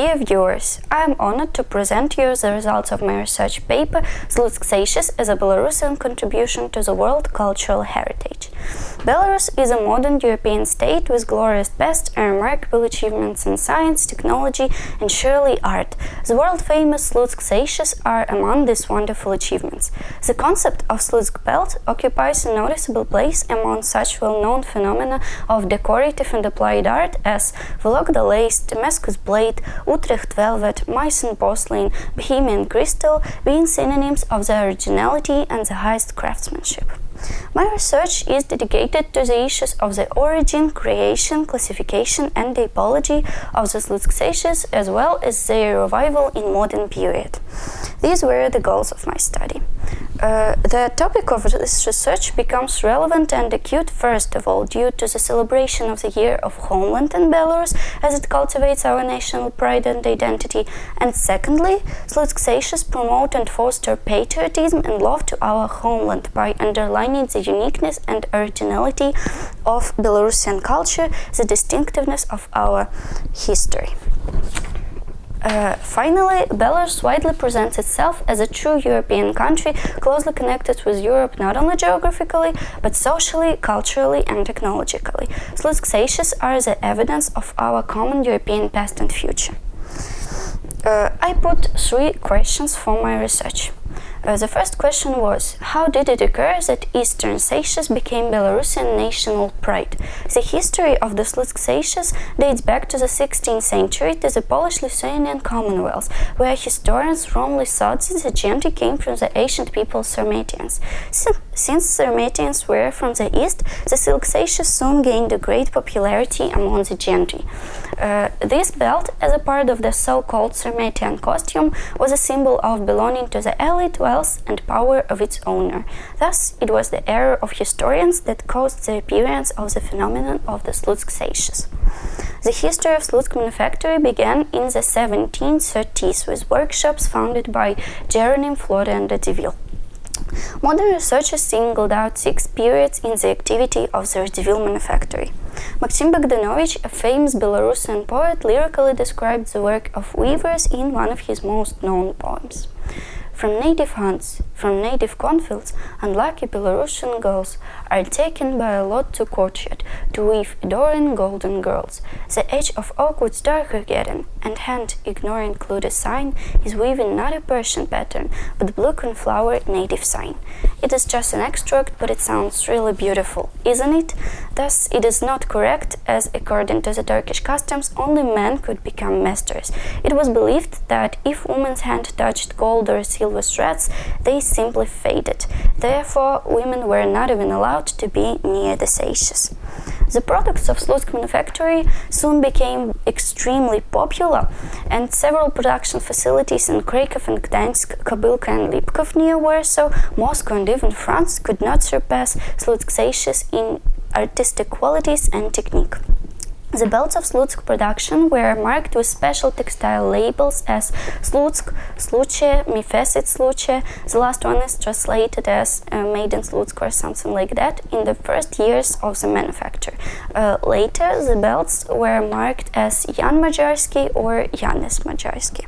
Dear viewers, I am honored to present you the results of my research paper Слуцкие as a Belarusian contribution to the world cultural heritage. Belarus is a modern European state with glorious past and remarkable achievements in science, technology, and surely art. The world-famous Слуцкие are among these wonderful achievements. The concept of Слуцк belt occupies a noticeable place among such well-known phenomena of decorative and applied art as Vologda lace, Damascus blade, Utrecht velvet, Meissen porcelain, Bohemian crystal, being synonyms of the originality and the highest craftsmanship. My research is dedicated to the issues of the origin, creation, classification, and typology of the Слуцкие as well as their revival in modern period. These were the goals of my study. The topic of this research becomes relevant and acute first of all due to the celebration of the Year of Homeland in Belarus as it cultivates our national pride and identity, and secondly, Слуцкие promote and foster patriotism and love to our homeland by underlining the uniqueness and originality of Belarusian culture, the distinctiveness of our history. Finally, Belarus widely presents itself as a true European country, closely connected with Europe not only geographically, but socially, culturally, and technologically. Слуцкие are the evidence of our common European past and future. I put 3 questions for my research. The first question was, how did it occur that Eastern Sachs became Belarusian national pride? The history of the Слуцкие dates back to the 16th century to the Polish-Lithuanian Commonwealth, where historians wrongly thought that the gentry came from the ancient people Sarmatians. Since Sarmatians were from the east, the Слуцкие soon gained a great popularity among the gentry. This belt, as a part of the so-called Sarmatian costume, was a symbol of belonging to the elite, wealth, and power of its owner. Thus, it was the error of historians that caused the appearance of the phenomenon of the Слуцкие. The history of Слуцк manufactory began in the 1730s with workshops founded by Jeronim, Flore, and Radziwill. Modern researchers singled out 6 periods in the activity of the Radziwill manufactory. Maxim Bogdanovich, a famous Belarusian poet, lyrically described the work of weavers in one of his most known poems. From native hunts, from native cornfields, unlucky Belarusian girls are taken by a lot to courtyard to weave adoring golden girls. The edge of oak wood's darker getting, and hand, ignoring clued sign, is weaving not a Persian pattern, but blue cornflower native sign. It is just an extract, but it sounds really beautiful, isn't it? Thus, it is not correct, as according to the Turkish customs, only men could become masters. It was believed that if woman's hand touched gold or silver threads, they simply faded. Therefore, women were not even allowed to be near the sages. The products of Слуцк manufactory soon became extremely popular, and several production facilities in Krakow and Gdańsk, Kobylka and Lipkov near Warsaw, Moscow, and even France could not surpass Слуцкие in artistic qualities and technique. The belts of Слуцк production were marked with special textile labels as Слуцк, Slučje, Mifesit Slučje. The last one is translated as made in Слуцк or something like that in the first years of the manufacture. Later, the belts were marked as Jan Majarski or Janis Majarski.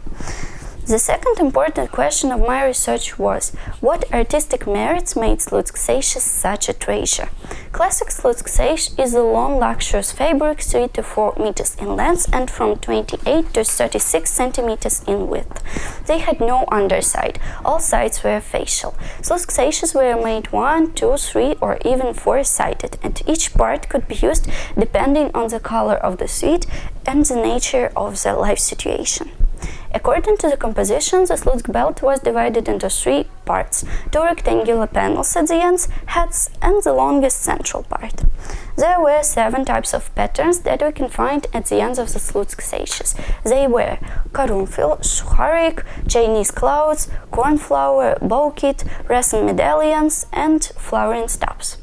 The second important question of my research was, what artistic merits made Слуцкие such a treasure? Classic Слуцкие is a long luxurious fabric 3 to 4 meters in length and from 28 to 36 centimeters in width. They had no underside, all sides were facial. Слуцкие were made 1, 2, 3 or even 4-sided, and each part could be used depending on the color of the suit and the nature of the life situation. According to the composition, the Слуцк belt was divided into 3 parts, 2 rectangular panels at the ends, heads, and the longest central part. There were 7 types of patterns that we can find at the ends of the Слуцкие. They were karunfil, sukharik, Chinese clouds, cornflower, bouquet, resin medallions, and flowering stubs.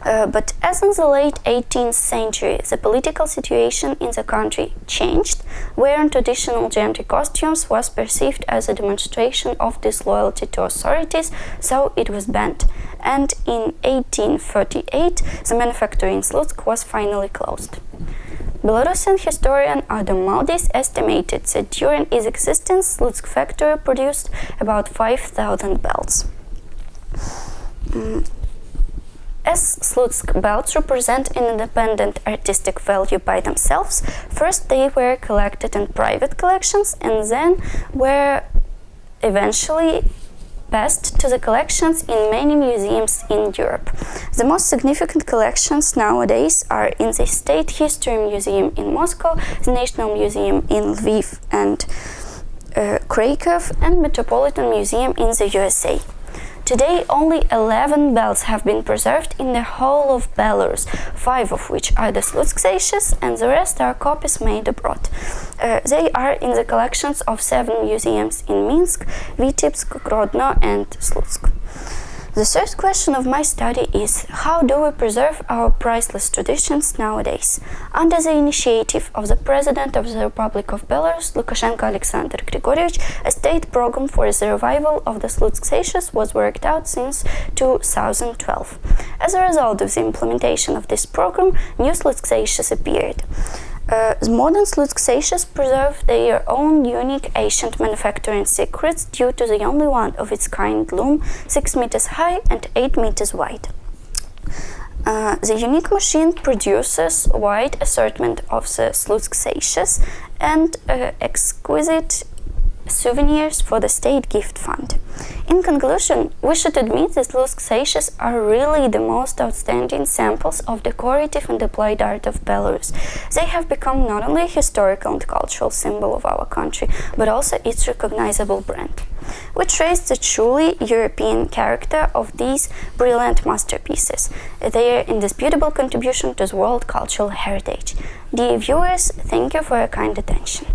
But as in the late 18th century, the political situation in the country changed, wearing traditional gentry costumes was perceived as a demonstration of disloyalty to authorities, so it was banned. And in 1838, the manufactory in Слуцк was finally closed. Belarusian historian Adam Maldis estimated that during its existence, Slutsk factory produced about 5,000 belts. As Slutsk belts represent an independent artistic value by themselves, first they were collected in private collections and then were eventually passed to the collections in many museums in Europe. The most significant collections nowadays are in the State History Museum in Moscow, the National Museum in Lviv and Krakow, and Metropolitan Museum in the USA. Today, only 11 belts have been preserved in the whole of Belarus, 5 of which are the Slutskie's and the rest are copies made abroad. They are in the collections of 7 museums in Minsk, Vitebsk, Grodno and Slutsk. The third question of my study is, how do we preserve our priceless traditions nowadays? Under the initiative of the President of the Republic of Belarus, Lukashenko Alexander Grigorievich, a state program for the revival of the Slutskie's was worked out since 2012. As a result of the implementation of this program, new Slutskie's appeared. The modern Slutskie's preserve their own unique ancient manufacturing secrets due to the only one of its kind loom 6 meters high and 8 meters wide. The unique machine produces a wide assortment of the Slutskie's and exquisite souvenirs for the state gift fund. In conclusion, we should admit that Slutskie's are really the most outstanding samples of decorative and applied art of Belarus. They have become not only a historical and cultural symbol of our country, but also its recognizable brand. We trace the truly European character of these brilliant masterpieces, their indisputable contribution to the world cultural heritage. Dear viewers, thank you for your kind attention.